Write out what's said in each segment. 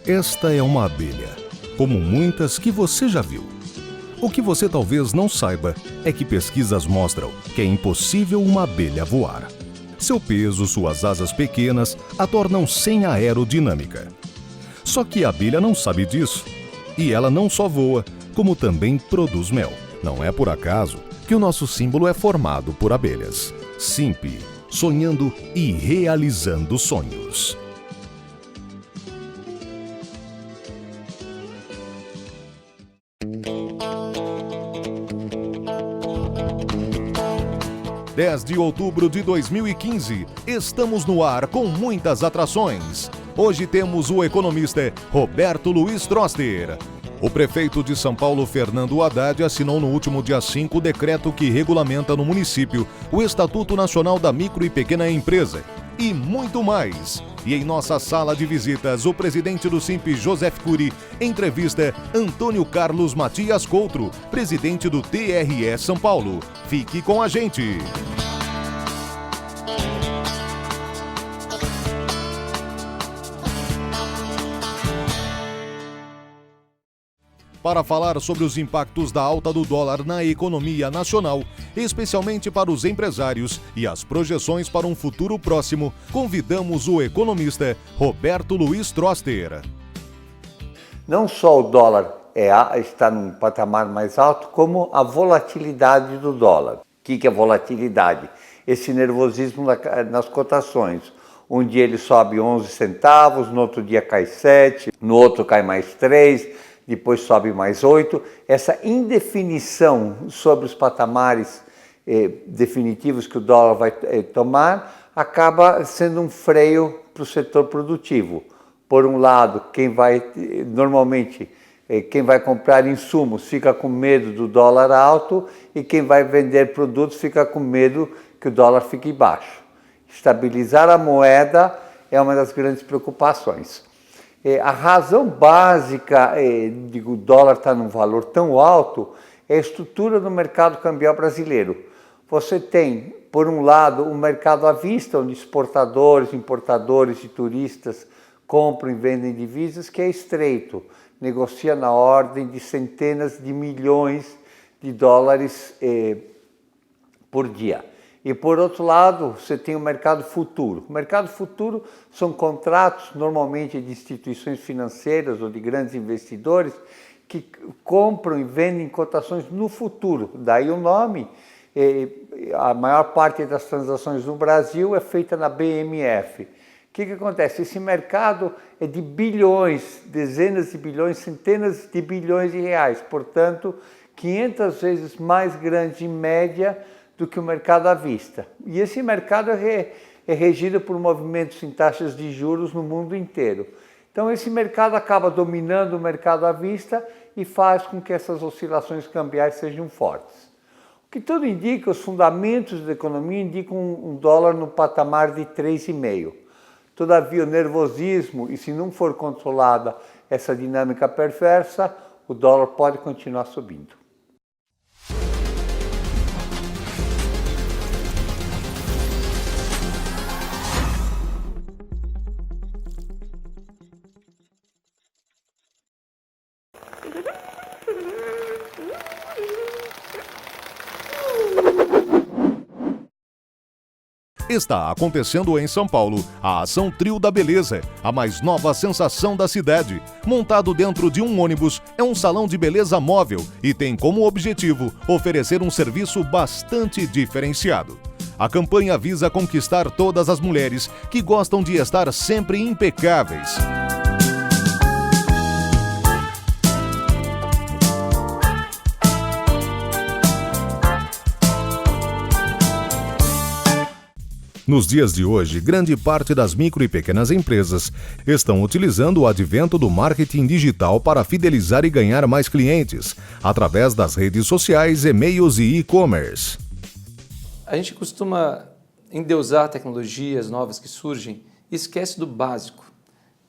Esta é uma abelha, como muitas que você já viu. O que você talvez não saiba é que pesquisas mostram que é impossível uma abelha voar. Seu peso, suas asas pequenas, a tornam sem aerodinâmica. Só que a abelha não sabe disso. E ela não só voa, como também produz mel. Não é por acaso que o nosso símbolo é formado por abelhas. Simp, sonhando e realizando sonhos. (10 de outubro de 2015), estamos no ar com muitas atrações. Hoje temos o economista Roberto Luiz Stroster. O prefeito de São Paulo, Fernando Haddad, assinou no último dia 5 o decreto que regulamenta no município o Estatuto Nacional da Micro e Pequena Empresa. E muito mais. E em nossa sala de visitas, o presidente do Simp, Joseph Cury, entrevista Antônio Carlos Matias Coutro, presidente do TRE São Paulo. Fique com a gente! Para falar sobre os impactos da alta do dólar na economia nacional, especialmente para os empresários e as projeções para um futuro próximo, convidamos o economista Roberto Luiz Stroster. Não só o dólar está num patamar mais alto, como a volatilidade do dólar. O que é volatilidade? Esse nervosismo nas cotações. Um dia ele sobe 11 centavos, no outro dia cai 7, no outro cai mais 3, depois sobe mais 8. Essa indefinição sobre os patamares definitivos que o dólar vai tomar acaba sendo um freio para o setor produtivo. Por um lado, quem vai comprar insumos fica com medo do dólar alto e quem vai vender produtos fica com medo que o dólar fique baixo. Estabilizar a moeda é uma das grandes preocupações. A razão básica de o dólar estar num valor tão alto é a estrutura do mercado cambial brasileiro. Você tem, por um lado, um mercado à vista, onde exportadores, importadores e turistas compram e vendem divisas, que é estreito, negocia na ordem de centenas de milhões de dólares por dia. E, por outro lado, você tem o mercado futuro. O mercado futuro são contratos, normalmente de instituições financeiras ou de grandes investidores, que compram e vendem cotações no futuro. Daí o nome. A maior parte das transações no Brasil é feita na BMF. O que acontece? Esse mercado é de bilhões, dezenas de bilhões, centenas de bilhões de reais. Portanto, 500 vezes mais grande em média do que o mercado à vista. E esse mercado é regido por movimentos em taxas de juros no mundo inteiro. Então esse mercado acaba dominando o mercado à vista e faz com que essas oscilações cambiais sejam fortes. O que tudo indica, os fundamentos da economia indicam um dólar no patamar de 3,5. Todavia o nervosismo, e se não for controlada essa dinâmica perversa, o dólar pode continuar subindo. Está acontecendo em São Paulo a Ação Trio da Beleza, a mais nova sensação da cidade. Montado dentro de um ônibus, é um salão de beleza móvel e tem como objetivo oferecer um serviço bastante diferenciado. A campanha visa conquistar todas as mulheres que gostam de estar sempre impecáveis. Nos dias de hoje, grande parte das micro e pequenas empresas estão utilizando o advento do marketing digital para fidelizar e ganhar mais clientes, através das redes sociais, e-mails e e-commerce. A gente costuma endeusar tecnologias novas que surgem e esquece do básico.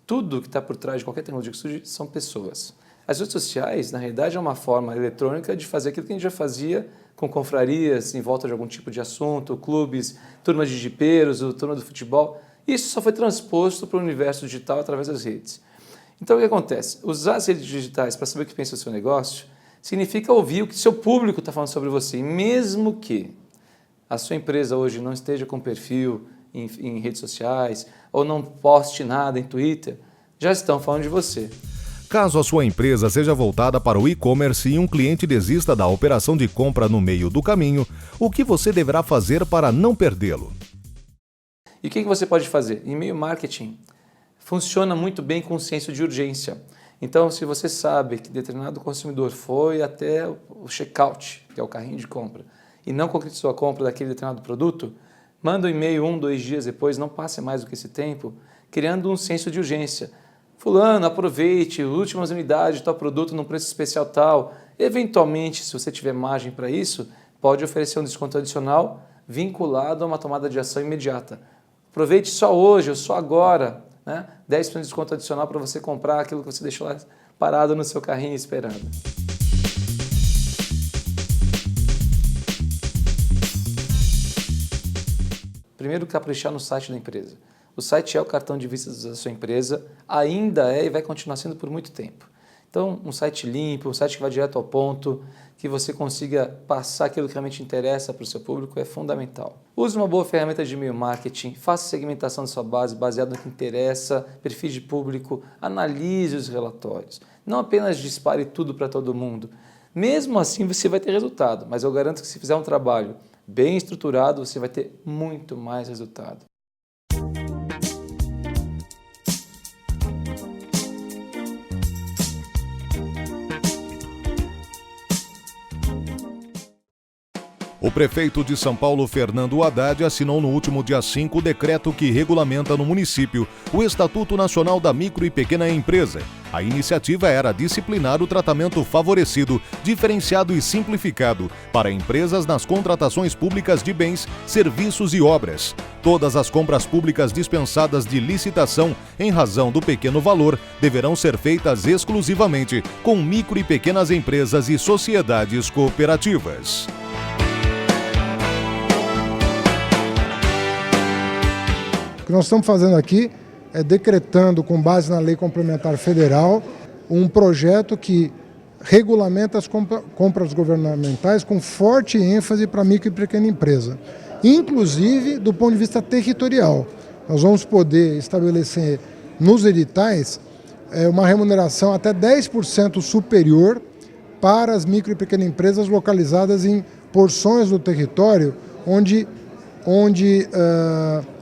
Tudo que está por trás de qualquer tecnologia que surge são pessoas. As redes sociais, na realidade, é uma forma eletrônica de fazer aquilo que a gente já fazia com confrarias em volta de algum tipo de assunto, clubes, turmas de jipeiros, turma do futebol. Isso só foi transposto para o universo digital através das redes. Então, o que acontece? Usar as redes digitais para saber o que pensa o seu negócio significa ouvir o que seu público está falando sobre você. E mesmo que a sua empresa hoje não esteja com perfil em redes sociais ou não poste nada em Twitter, já estão falando de você. Caso a sua empresa seja voltada para o e-commerce e um cliente desista da operação de compra no meio do caminho, o que você deverá fazer para não perdê-lo? E o que você pode fazer? E-mail marketing funciona muito bem com senso de urgência. Então, se você sabe que determinado consumidor foi até o checkout, que é o carrinho de compra, e não concretizou a compra daquele determinado produto, manda um e-mail 1, 2 dias depois, não passe mais do que esse tempo, criando um senso de urgência. Fulano, aproveite, últimas unidades de tal produto num preço especial tal. Eventualmente, se você tiver margem para isso, pode oferecer um desconto adicional vinculado a uma tomada de ação imediata. Aproveite só hoje ou só agora, né? 10% de desconto adicional para você comprar aquilo que você deixou lá parado no seu carrinho esperando. Primeiro, caprichar no site da empresa. O site é o cartão de visitas da sua empresa, ainda é e vai continuar sendo por muito tempo. Então, um site limpo, um site que vai direto ao ponto, que você consiga passar aquilo que realmente interessa para o seu público é fundamental. Use uma boa ferramenta de e-mail marketing, faça segmentação da sua base baseado no que interessa, perfil de público, analise os relatórios. Não apenas dispare tudo para todo mundo. Mesmo assim, você vai ter resultado, mas eu garanto que se fizer um trabalho bem estruturado, você vai ter muito mais resultado. O prefeito de São Paulo, Fernando Haddad, assinou no último dia 5 o decreto que regulamenta no município o Estatuto Nacional da Micro e Pequena Empresa. A iniciativa era disciplinar o tratamento favorecido, diferenciado e simplificado para empresas nas contratações públicas de bens, serviços e obras. Todas as compras públicas dispensadas de licitação em razão do pequeno valor deverão ser feitas exclusivamente com micro e pequenas empresas e sociedades cooperativas. O que nós estamos fazendo aqui é decretando, com base na Lei Complementar Federal, um projeto que regulamenta as compras governamentais com forte ênfase para a micro e pequena empresa, inclusive do ponto de vista territorial. Nós vamos poder estabelecer nos editais uma remuneração até 10% superior para as micro e pequenas empresas localizadas em porções do território onde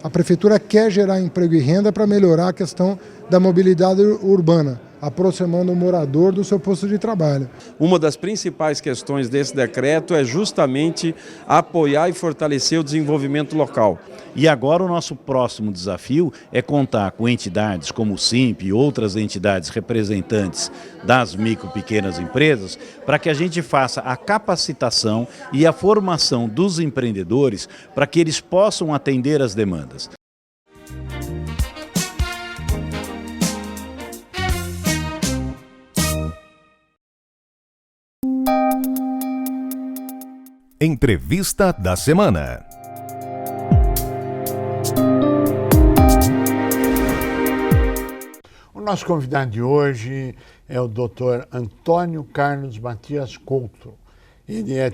a prefeitura quer gerar emprego e renda para melhorar a questão da mobilidade urbana, aproximando o morador do seu posto de trabalho. Uma das principais questões desse decreto é justamente apoiar e fortalecer o desenvolvimento local. E agora o nosso próximo desafio é contar com entidades como o Simp e outras entidades representantes das micro e pequenas empresas para que a gente faça a capacitação e a formação dos empreendedores para que eles possam atender as demandas. Entrevista da semana. O nosso convidado de hoje é o Dr. Antônio Carlos Matias Couto. Ele é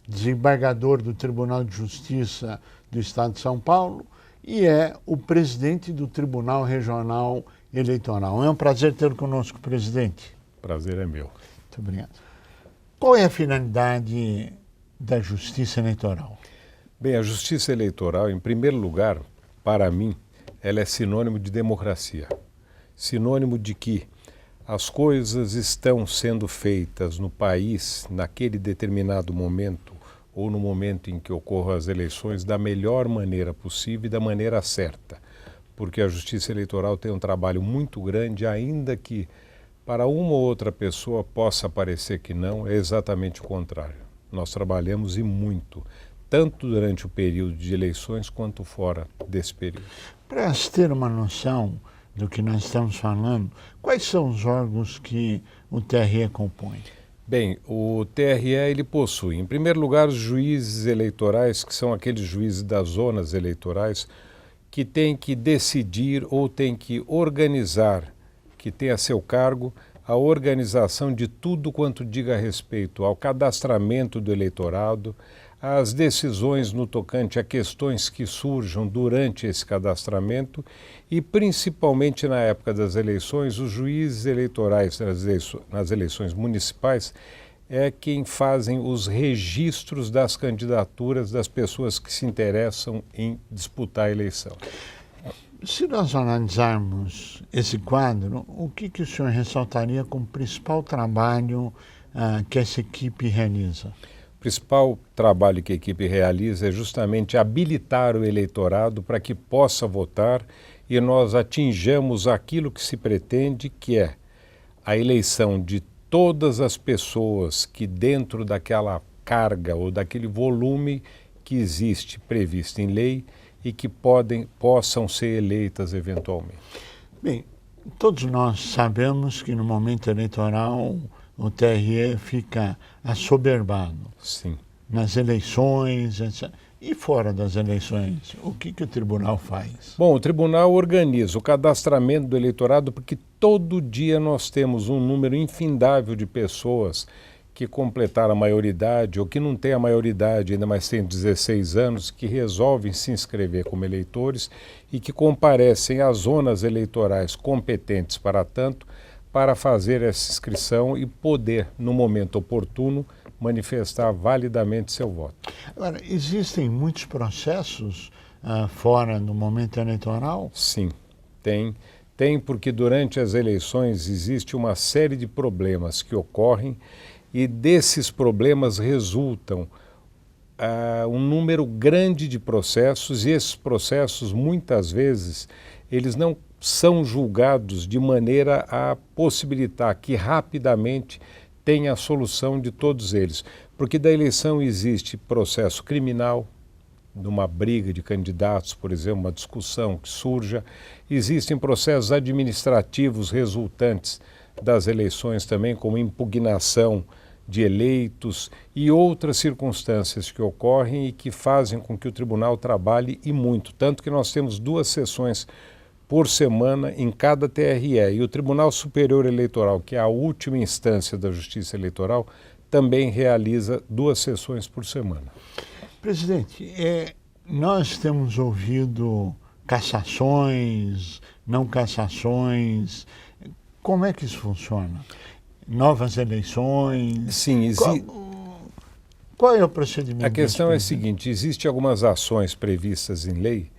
desembargador do Tribunal de Justiça do Estado de São Paulo e é o presidente do Tribunal Regional Eleitoral. É um prazer tê-lo conosco, presidente. Prazer é meu. Muito obrigado. Qual é a finalidade da Justiça Eleitoral? Bem, a Justiça Eleitoral, em primeiro lugar, para mim, ela é sinônimo de democracia. Sinônimo de que as coisas estão sendo feitas no país, naquele determinado momento, ou no momento em que ocorram as eleições, da melhor maneira possível e da maneira certa. Porque a Justiça Eleitoral tem um trabalho muito grande, ainda que para uma ou outra pessoa possa parecer que não, é exatamente o contrário. Nós trabalhamos e muito, tanto durante o período de eleições quanto fora desse período. Para se ter uma noção do que nós estamos falando, quais são os órgãos que o TRE compõe? Bem, o TRE ele possui, em primeiro lugar, os juízes eleitorais, que são aqueles juízes das zonas eleitorais que têm que decidir ou têm que organizar que tem a seu cargo a organização de tudo quanto diga respeito ao cadastramento do eleitorado, às decisões no tocante a questões que surjam durante esse cadastramento e, principalmente na época das eleições, os juízes eleitorais nas eleições municipais é quem fazem os registros das candidaturas das pessoas que se interessam em disputar a eleição. Se nós analisarmos esse quadro, o que o senhor ressaltaria como principal trabalho que essa equipe realiza? O principal trabalho que a equipe realiza é justamente habilitar o eleitorado para que possa votar e nós atinjamos aquilo que se pretende, que é a eleição de todas as pessoas que dentro daquela carga ou daquele volume que existe previsto em lei e que possam ser eleitas eventualmente. Bem, todos nós sabemos que no momento eleitoral o TRE fica assoberbado. Sim. Nas eleições, etc. E fora das eleições, o que o tribunal faz? Bom, o tribunal organiza o cadastramento do eleitorado porque todo dia nós temos um número infindável de pessoas que completaram a maioridade ou que não têm a maioridade, ainda mais têm 16 anos, que resolvem se inscrever como eleitores e que comparecem às zonas eleitorais competentes para tanto, para fazer essa inscrição e poder, no momento oportuno, manifestar validamente seu voto. Agora, existem muitos processos fora do momento eleitoral? Sim, tem. Tem porque durante as eleições existe uma série de problemas que ocorrem e desses problemas resultam um número grande de processos e esses processos, muitas vezes, eles não são julgados de maneira a possibilitar que rapidamente tenha a solução de todos eles. Porque da eleição existe processo criminal, numa briga de candidatos, por exemplo, uma discussão que surja. Existem processos administrativos resultantes das eleições também, como impugnação de eleitos e outras circunstâncias que ocorrem e que fazem com que o tribunal trabalhe e muito. Tanto que nós temos 2 sessões por semana em cada TRE. E o Tribunal Superior Eleitoral, que é a última instância da Justiça Eleitoral, também realiza 2 sessões por semana. Presidente, nós temos ouvido cassações, não cassações. Como é que isso funciona? Novas eleições? Sim, qual é o procedimento? A questão é a seguinte, existem algumas ações previstas em lei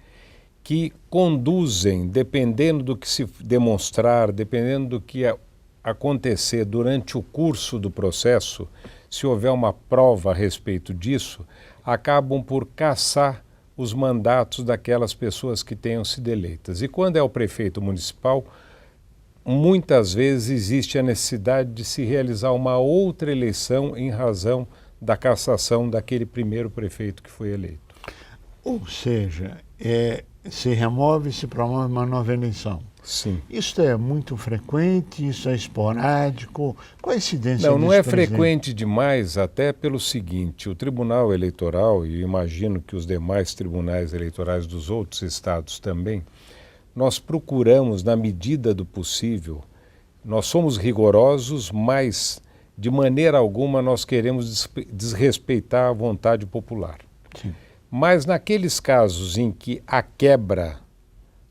que conduzem, dependendo do que se demonstrar, dependendo do que acontecer durante o curso do processo, se houver uma prova a respeito disso, acabam por cassar os mandatos daquelas pessoas que tenham sido eleitas. E quando é o prefeito municipal, muitas vezes existe a necessidade de se realizar uma outra eleição em razão da cassação daquele primeiro prefeito que foi eleito. Ou seja, se remove e se promove uma nova eleição. Sim. Isso é muito frequente, isso é esporádico? Qual a incidência disso? Não é frequente frequente demais, até pelo seguinte, o Tribunal Eleitoral, e imagino que os demais tribunais eleitorais dos outros estados também, nós procuramos, na medida do possível, nós somos rigorosos, mas de maneira alguma nós queremos desrespeitar a vontade popular. Sim. Mas naqueles casos em que a quebra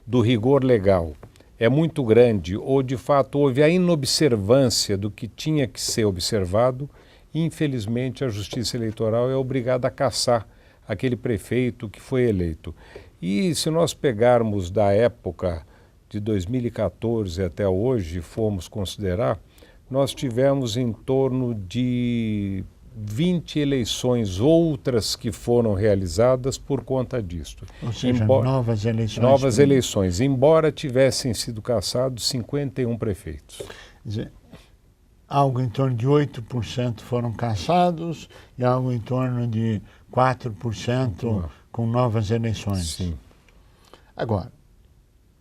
do rigor legal é muito grande ou de fato houve a inobservância do que tinha que ser observado, infelizmente a Justiça Eleitoral é obrigada a cassar aquele prefeito que foi eleito. E se nós pegarmos da época de 2014 até hoje, formos considerar, nós tivemos em torno de 20 eleições outras que foram realizadas por conta disto. Ou seja, novas eleições. Novas eleições, embora tivessem sido cassados 51 prefeitos. Quer dizer, algo em torno de 8% foram cassados e algo em torno de 4% com novas eleições. Sim. Agora,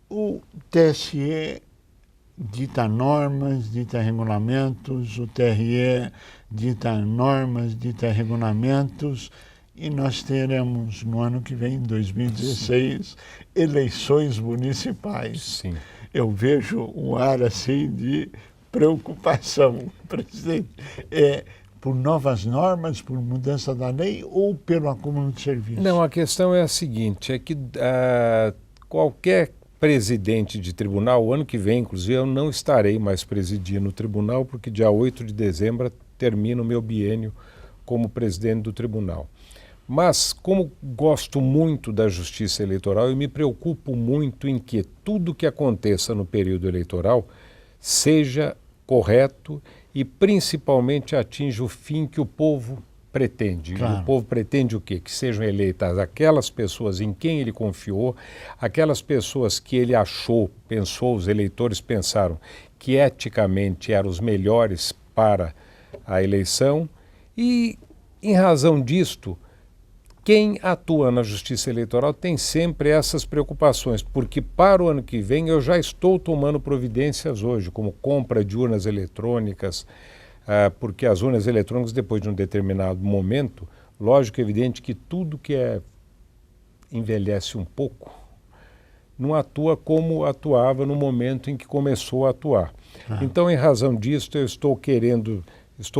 o TSE dita normas, dita regulamentos, o TRE dita normas, dita regulamentos, e nós teremos no ano que vem, em 2016, eleições municipais. Sim. eu vejo um ar assim de preocupação, presidente. Por novas normas, por mudança da lei ou pelo acúmulo de serviços? Não, a questão é a seguinte, é que qualquer presidente de tribunal, o ano que vem, inclusive, eu não estarei mais presidindo o tribunal, porque dia 8 de dezembro termina o meu biênio como presidente do tribunal. Mas, como gosto muito da justiça eleitoral, eu me preocupo muito em que tudo que aconteça no período eleitoral seja correto e, principalmente, atinja o fim que o povo pretende. Claro. E o povo pretende o quê? Que sejam eleitas aquelas pessoas em quem ele confiou, aquelas pessoas que ele pensou, os eleitores pensaram que eticamente eram os melhores para a eleição e, em razão disto, quem atua na justiça eleitoral tem sempre essas preocupações, porque para o ano que vem eu já estou tomando providências hoje, como compra de urnas eletrônicas, porque as urnas eletrônicas, depois de um determinado momento, lógico e evidente que tudo que envelhece um pouco, não atua como atuava no momento em que começou a atuar. Então, em razão disso, eu estou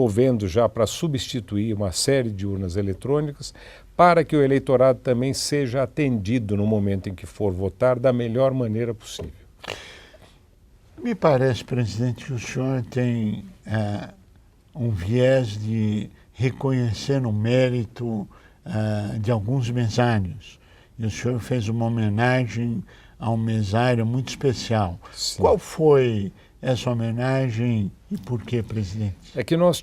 vendo já para substituir uma série de urnas eletrônicas para que o eleitorado também seja atendido no momento em que for votar da melhor maneira possível. Me parece, presidente, que o senhor tem um viés de reconhecer o mérito de alguns mesários. E o senhor fez uma homenagem a um mesário muito especial. Sim. Qual foi essa homenagem e por que, presidente? É que nós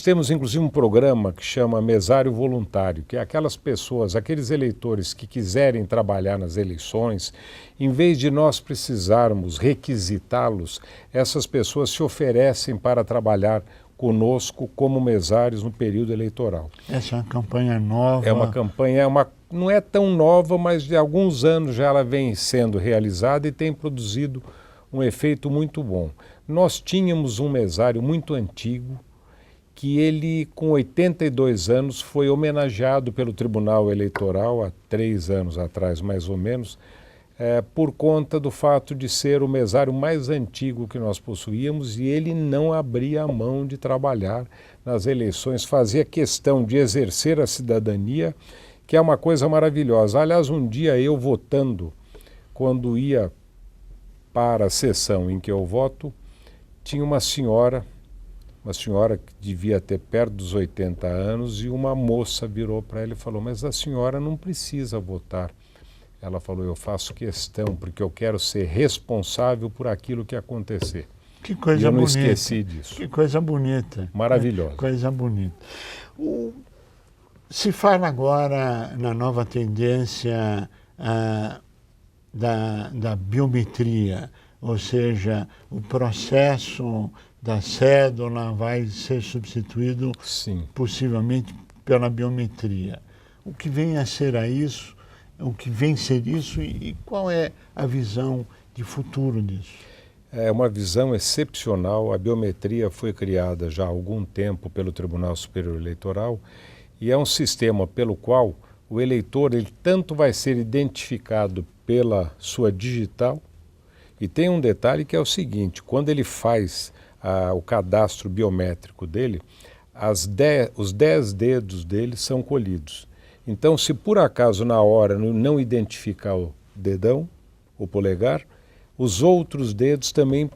temos inclusive um programa que chama Mesário Voluntário, que é aquelas pessoas, aqueles eleitores que quiserem trabalhar nas eleições, em vez de nós precisarmos requisitá-los, essas pessoas se oferecem para trabalhar conosco como mesários no período eleitoral. Essa é uma campanha nova? É uma campanha, não é tão nova, mas de alguns anos já ela vem sendo realizada e tem produzido um efeito muito bom. Nós tínhamos um mesário muito antigo, que ele, com 82 anos, foi homenageado pelo Tribunal Eleitoral, há 3 anos atrás, mais ou menos, por conta do fato de ser o mesário mais antigo que nós possuíamos e ele não abria a mão de trabalhar nas eleições, fazia questão de exercer a cidadania, que é uma coisa maravilhosa. Aliás, um dia eu votando, quando ia para a sessão em que eu voto, tinha uma senhora que devia ter perto dos 80 anos, e uma moça virou para ela e falou: mas a senhora não precisa votar. Ela falou: eu faço questão, porque eu quero ser responsável por aquilo que acontecer. Que coisa bonita. E eu não esqueci disso. Que coisa bonita. Maravilhosa. Coisa bonita. Se fala agora na nova tendência da biometria, ou seja, o processo da cédula vai ser substituído, sim, possivelmente pela biometria. O que vem a ser isso? O que vem a ser isso e qual é a visão de futuro disso? É uma visão excepcional. A biometria foi criada já há algum tempo pelo Tribunal Superior Eleitoral e é um sistema pelo qual o eleitor ele tanto vai ser identificado pela sua digital, e tem um detalhe que é o seguinte: quando ele faz o cadastro biométrico dele, os 10 dedos dele são colhidos. Então, se por acaso na hora não identificar o dedão, o polegar, os outros dedos também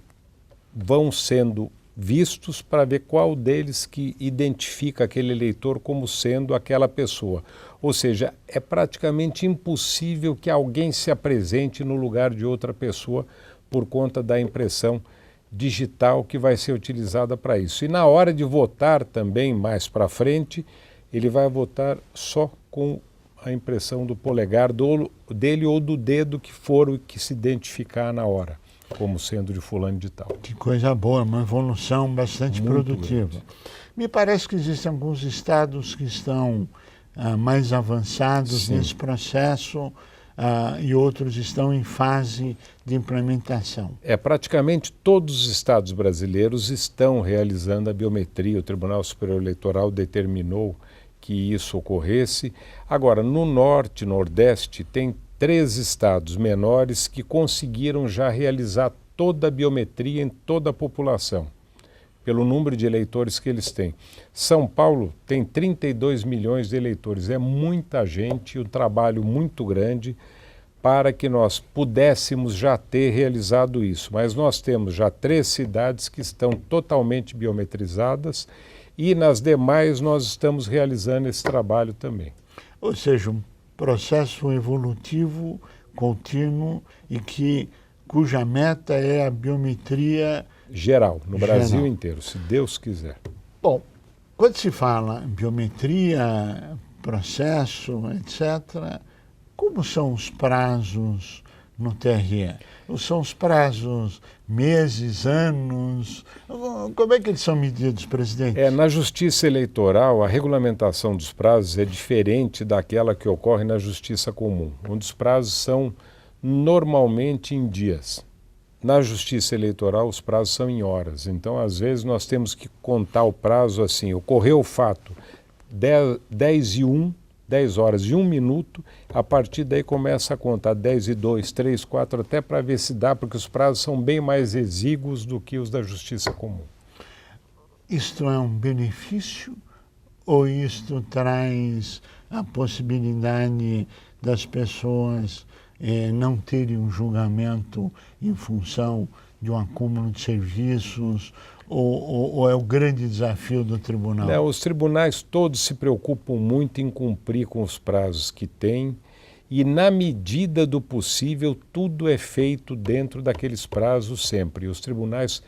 vão sendo vistos para ver qual deles que identifica aquele eleitor como sendo aquela pessoa. Ou seja, é praticamente impossível que alguém se apresente no lugar de outra pessoa por conta da impressão digital que vai ser utilizada para isso. E na hora de votar também, mais para frente, ele vai votar só com a impressão do polegar dele ou do dedo que for o que se identificar na hora, como sendo de fulano de tal. Que coisa boa, uma evolução bastante muito produtiva. Grande. Me parece que existem alguns estados que estão mais avançados, sim, nesse processo e outros estão em fase de implementação. Praticamente todos os estados brasileiros estão realizando a biometria. O Tribunal Superior Eleitoral determinou que isso ocorresse. Agora, no norte, nordeste, tem 3 estados menores que conseguiram já realizar toda a biometria em toda a população, pelo número de eleitores que eles têm. São Paulo tem 32 milhões de eleitores, é muita gente, um trabalho muito grande para que nós pudéssemos já ter realizado isso. Mas nós temos já 3 cidades que estão totalmente biometrizadas e nas demais nós estamos realizando esse trabalho também. Ou seja, um processo evolutivo contínuo e cuja meta é a biometria geral, no Brasil inteiro, se Deus quiser. Bom, quando se fala em biometria, processo, etc., como são os prazos no TRE? São os prazos meses, anos? Como é que eles são medidos, presidente? Na Justiça Eleitoral, a regulamentação dos prazos é diferente daquela que ocorre na Justiça Comum, onde os prazos são normalmente em dias. Na Justiça Eleitoral, os prazos são em horas. Então, às vezes, nós temos que contar o prazo assim. Ocorreu o fato 10 horas e 1 minuto, a partir daí começa a contar 10 e 2, 3, 4, até para ver se dá, porque os prazos são bem mais exíguos do que os da Justiça Comum. Isto é um benefício ou isto traz a possibilidade das pessoas não terem um julgamento em função de um acúmulo de serviços, ou é o grande desafio do tribunal? Não, os tribunais todos se preocupam muito em cumprir com os prazos que têm e, na medida do possível, tudo é feito dentro daqueles prazos sempre. E os tribunais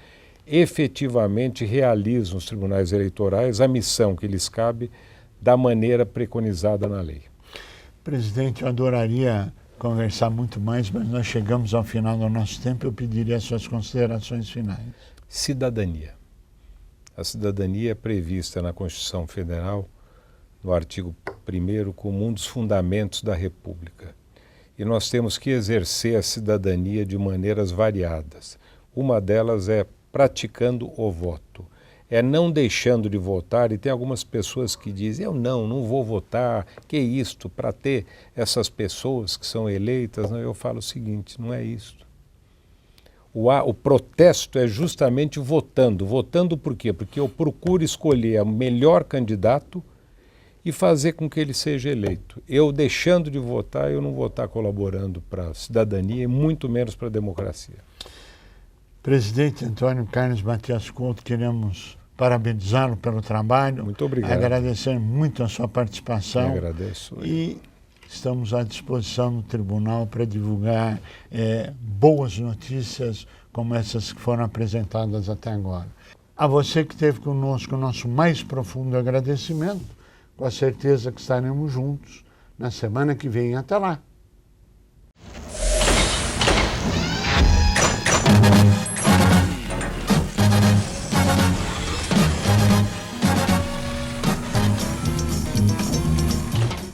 efetivamente realizam, os tribunais eleitorais, a missão que lhes cabe da maneira preconizada na lei. Presidente, eu adoraria conversar muito mais, mas nós chegamos ao final do nosso tempo. Eu pediria as suas considerações finais. Cidadania. A cidadania é prevista na Constituição Federal, no artigo 1º, como um dos fundamentos da República. E nós temos que exercer a cidadania de maneiras variadas. Uma delas é praticando o voto. É não deixando de votar, e tem algumas pessoas que dizem, eu não vou votar, que isto, para ter essas pessoas que são eleitas. Não, eu falo o seguinte, não é isto. O protesto é justamente votando. Votando por quê? Porque eu procuro escolher o melhor candidato e fazer com que ele seja eleito. Eu deixando de votar, eu não vou estar colaborando para a cidadania e muito menos para a democracia. Presidente Antônio Carlos Matias Couto, queremos parabenizá-lo pelo trabalho. Muito obrigado. Agradecer muito a sua participação. Eu agradeço. E estamos à disposição do tribunal para divulgar boas notícias como essas que foram apresentadas até agora. A você que esteve conosco, o nosso mais profundo agradecimento, com a certeza que estaremos juntos na semana que vem. Até lá!